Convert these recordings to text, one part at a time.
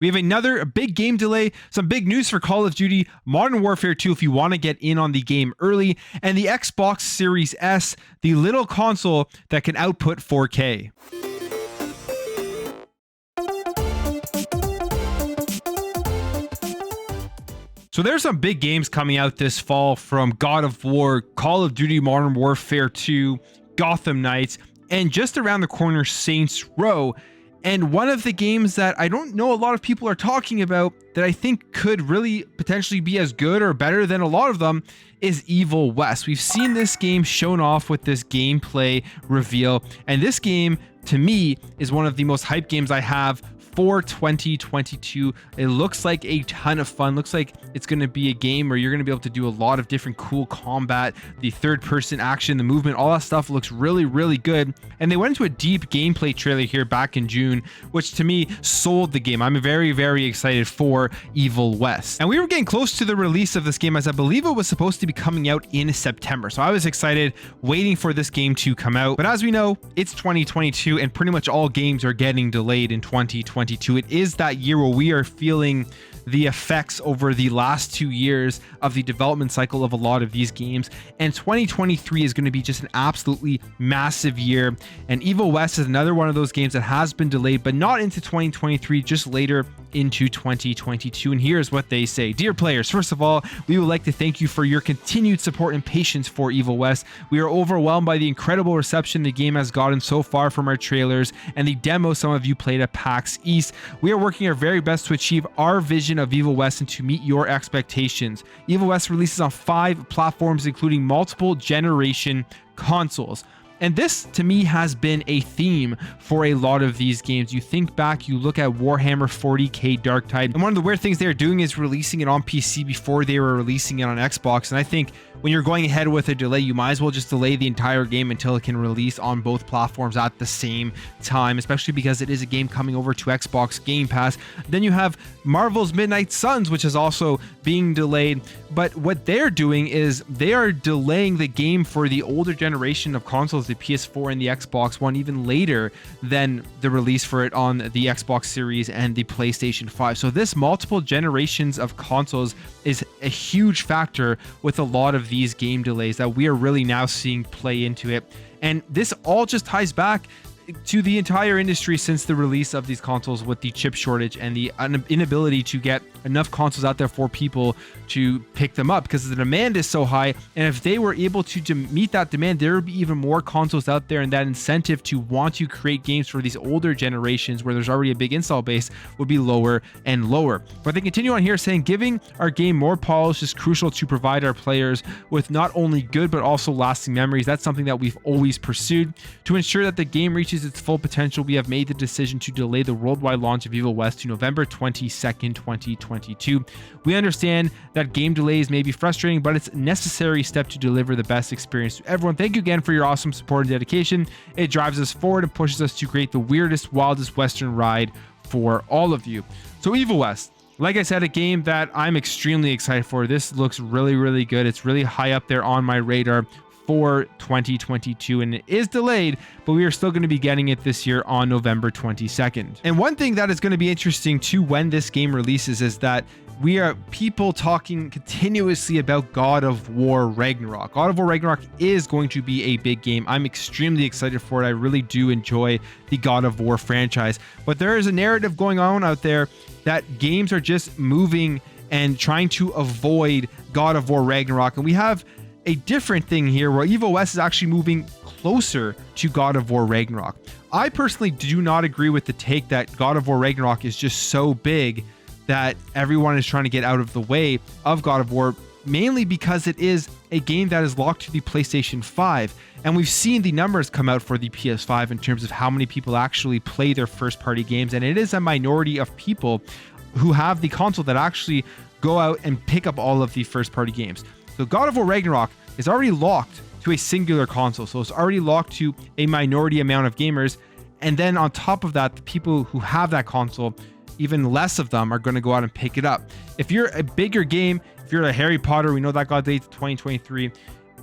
We have another big game delay, some big news for Call of Duty Modern Warfare 2 if you want to get in on the game early, and the Xbox Series S, the little console that can output 4K. So there's some big games coming out this fall from God of War, Call of Duty Modern Warfare 2, Gotham Knights, and just around the corner, Saints Row. And one of the games that I don't know a lot of people are talking about that I think could really potentially be as good or better than a lot of them is Evil West. We've seen this game shown off with this gameplay reveal, and this game to me is one of the most hyped games I have for 2022. It looks like a ton of fun. Looks like it's going to be a game where you're going to be able to do a lot of different cool combat, the third person action, the movement, all that stuff looks really, really good. And they went into a deep gameplay trailer here back in June, which to me sold the game. I'm very, very excited for Evil West. And we were getting close to the release of this game, as I believe it was supposed to be coming out in September. So I was excited waiting for this game to come out. But as we know, it's 2022 and pretty much all games are getting delayed in 2022. It is that year where we are feeling the effects over the last 2 years of the development cycle of a lot of these games, and 2023 is going to be just an absolutely massive year. And Evil West is another one of those games that has been delayed, but not into 2023, just later into 2022. And here's what they say. Dear players, first of all, we would like to thank you for your continued support and patience for Evil West. We are overwhelmed by the incredible reception the game has gotten so far from our trailers and the demo some of you played at PAX East. We are working our very best to achieve our vision of Evil West and to meet your expectations. Evil West releases on 5 platforms, including multiple generation consoles. And this, to me, has been a theme for a lot of these games. You think back, you look at Warhammer 40k Darktide, and one of the weird things they're doing is releasing it on PC before they were releasing it on Xbox. And I think when you're going ahead with a delay, you might as well just delay the entire game until it can release on both platforms at the same time, especially because it is a game coming over to Xbox Game Pass. Then you have Marvel's Midnight Suns, which is also being delayed. But what they're doing is they are delaying the game for the older generation of consoles, the PS4 and the Xbox One, even later than the release for it on the Xbox Series and the PlayStation 5. So this multiple generations of consoles is a huge factor with a lot of these game delays that we are really now seeing play into it. And this all just ties back to the entire industry since the release of these consoles, with the chip shortage and the inability to get enough consoles out there for people to pick them up because the demand is so high. And if they were able to meet that demand, there would be even more consoles out there, and that incentive to want to create games for these older generations where there's already a big install base would be lower and lower. But they continue on here saying, giving our game more polish is crucial to provide our players with not only good but also lasting memories. That's something that we've always pursued. To ensure that the game reaches its full potential, we have made the decision to delay the worldwide launch of Evil West to November 22nd, 2022. We understand that game delays may be frustrating, but it's a necessary step to deliver the best experience to everyone. Thank you again for your awesome support and dedication. It drives us forward and pushes us to create the weirdest, wildest Western ride for all of you. So Evil West, like I said, a game that I'm extremely excited for. This looks really, really good. It's really high up there on my radar for 2022, and it is delayed, but we are still going to be getting it this year on November 22nd. And one thing that is going to be interesting too when this game releases is that we are people talking continuously about God of War Ragnarok. God of War Ragnarok is going to be a big game. I'm extremely excited for it. I really do enjoy the God of War franchise, but there is a narrative going on out there that games are just moving and trying to avoid God of War Ragnarok, and we have a different thing here where Evil West is actually moving closer to God of War Ragnarok. I personally do not agree with the take that God of War Ragnarok is just so big that everyone is trying to get out of the way of God of War, mainly because it is a game that is locked to the PlayStation 5. And we've seen the numbers come out for the PS5 in terms of how many people actually play their first-party games, and it is a minority of people who have the console that actually go out and pick up all of the first-party games. So God of War Ragnarok is already locked to a singular console. So it's already locked to a minority amount of gamers. And then on top of that, the people who have that console, even less of them are going to go out and pick it up. If you're a bigger game, if you're a Harry Potter, we know that got dated to 2023.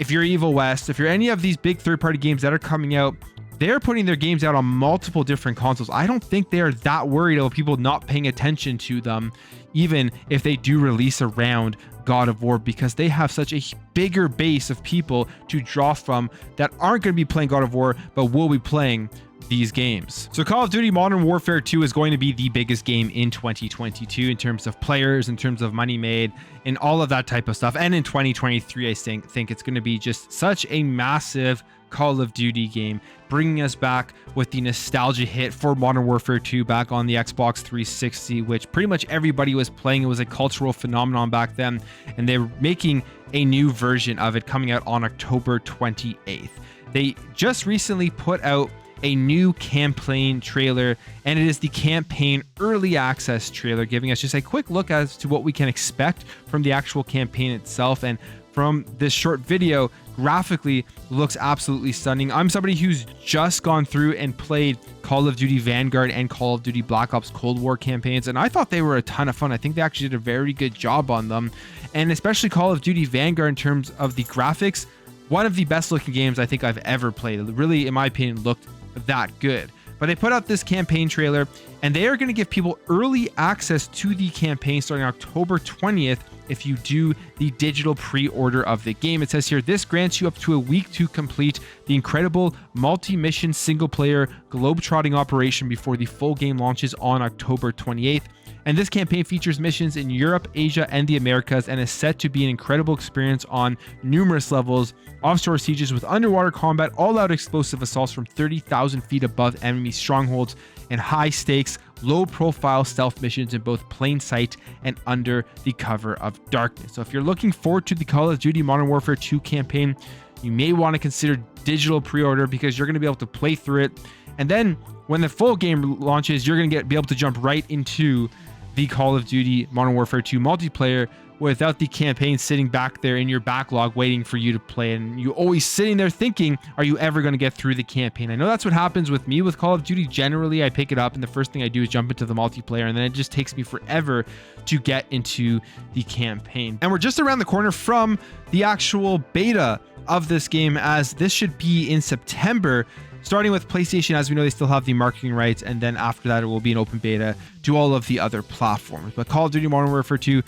If you're Evil West, if you're any of these big third-party games that are coming out they're putting their games out on multiple different consoles. I don't think they're that worried about people not paying attention to them, even if they do release around God of War, because they have such a bigger base of people to draw from that aren't going to be playing God of War, but will be playing these games. So Call of Duty Modern Warfare 2 is going to be the biggest game in 2022 in terms of players, in terms of money made, and all of that type of stuff. And in 2023, I think it's going to be just such a massive Call of Duty game, bringing us back with the nostalgia hit for Modern Warfare 2 back on the Xbox 360, which pretty much everybody was playing. It was a cultural phenomenon back then, and they're making a new version of it coming out on October 28th. They just recently put out a new campaign trailer, and it is the campaign early access trailer, giving us just a quick look as to what we can expect from the actual campaign itself. And from this short video, graphically looks absolutely stunning. I'm somebody who's just gone through and played Call of Duty Vanguard and Call of Duty Black Ops Cold War campaigns, and I thought they were a ton of fun. I think they actually did a very good job on them, and especially Call of Duty Vanguard in terms of the graphics, one of the best looking games I think I've ever played. It really, in my opinion, looked that good. But they put out this campaign trailer, and they are going to give people early access to the campaign starting October 20th if you do the digital pre-order of the game. It says here, this grants you up to a week to complete the incredible multi-mission single-player globe-trotting operation before the full game launches on October 28th. And this campaign features missions in Europe, Asia, and the Americas, and is set to be an incredible experience on numerous levels. Offshore sieges with underwater combat, all-out explosive assaults from 30,000 feet above enemy strongholds, and high-stakes, low-profile stealth missions in both plain sight and under the cover of darkness. So if you're looking forward to the Call of Duty Modern Warfare 2 campaign, you may want to consider digital pre-order, because you're going to be able to play through it. And then when the full game launches, you're going to be able to jump right into the Call of Duty Modern Warfare 2 multiplayer without the campaign sitting back there in your backlog waiting for you to play, and you always sitting there thinking, are you ever going to get through the campaign? I know that's what happens with me with Call of Duty. Generally, I pick it up and the first thing I do is jump into the multiplayer, and then it just takes me forever to get into the campaign. And we're just around the corner from the actual beta of this game, as this should be in September. Starting with PlayStation, as we know, they still have the marketing rights, and then after that, it will be an open beta to all of the other platforms. But Call of Duty Modern Warfare 2,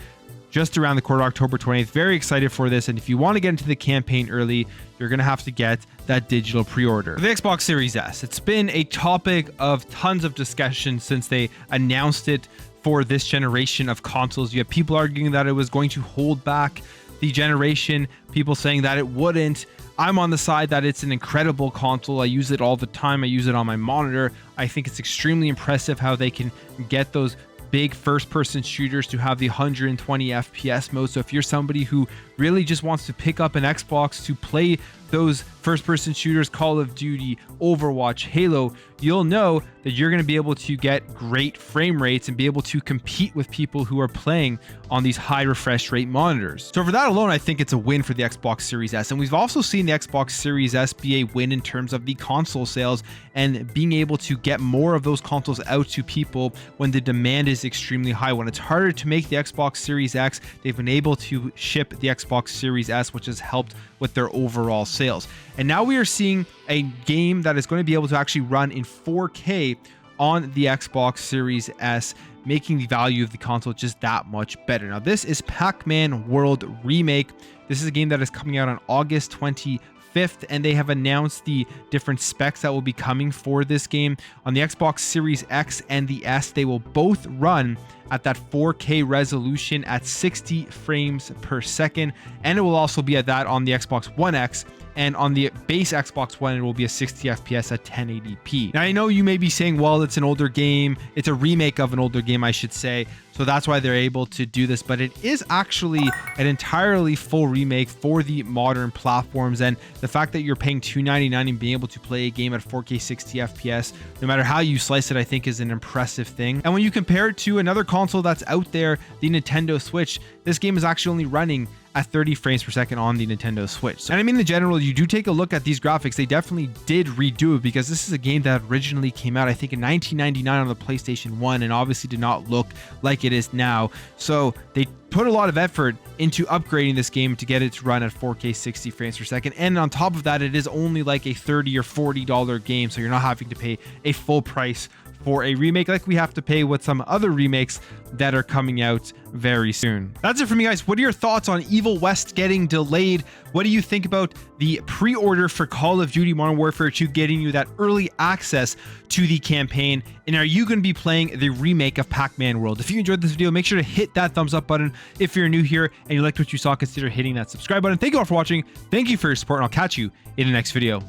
just around the corner, October 20th. Very excited for this, and if you want to get into the campaign early, you're going to have to get that digital pre-order. The Xbox Series S, it's been a topic of tons of discussion since they announced it for this generation of consoles. You have people arguing that it was going to hold back the generation, people saying that it wouldn't. I'm on the side that it's an incredible console. I use it all the time. I use it on my monitor. I think it's extremely impressive how they can get those big first-person shooters to have the 120 FPS mode. So if you're somebody who really just wants to pick up an Xbox to play those first-person shooters, Call of Duty, Overwatch, Halo, you'll know that you're going to be able to get great frame rates and be able to compete with people who are playing on these high refresh rate monitors. So for that alone, I think it's a win for the Xbox Series S. And we've also seen the Xbox Series S be a win in terms of the console sales and being able to get more of those consoles out to people when the demand is extremely high. When it's harder to make the Xbox Series X, they've been able to ship the Xbox Series S, which has helped with their overall sales. And now we are seeing a game that is going to be able to actually run in 4K on the Xbox Series S, making the value of the console just that much better. Now, this is Pac-Man World Remake. This is a game that is coming out on August 25th, and they have announced the different specs that will be coming for this game. On the Xbox Series X and the S, they will both run at that 4K resolution at 60 frames per second, and it will also be at that on the Xbox One X, and on the base Xbox One, it will be a 60 FPS at 1080p. Now, I know you may be saying, well, it's an older game. It's a remake of an older game, I should say. So that's why they're able to do this. But it is actually an entirely full remake for the modern platforms. And the fact that you're paying $299 and being able to play a game at 4K 60 FPS, no matter how you slice it, I think is an impressive thing. And when you compare it to another console that's out there, the Nintendo Switch, this game is actually only running at 30 frames per second on the Nintendo Switch. And I mean, in general, you do take a look at these graphics, they definitely did redo it, because this is a game that originally came out, I think, in 1999 on the PlayStation 1, and obviously did not look like it is now. So they put a lot of effort into upgrading this game to get it to run at 4K 60 frames per second. And on top of that, it is only like a $30 or $40 game, so you're not having to pay a full price for a remake like we have to pay with some other remakes that are coming out very soon. That's it for me, guys. What are your thoughts on Evil West getting delayed? What do you think about the pre-order for Call of Duty Modern Warfare 2 getting you that early access to the campaign? And are you going to be playing the remake of Pac-Man World? If you enjoyed this video, make sure to hit that thumbs up button. If you're new here and you liked what you saw, consider hitting that subscribe button. Thank you all for watching. Thank you for your support, and I'll catch you in the next video.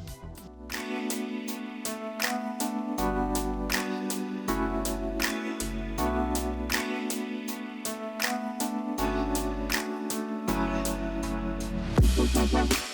Bye.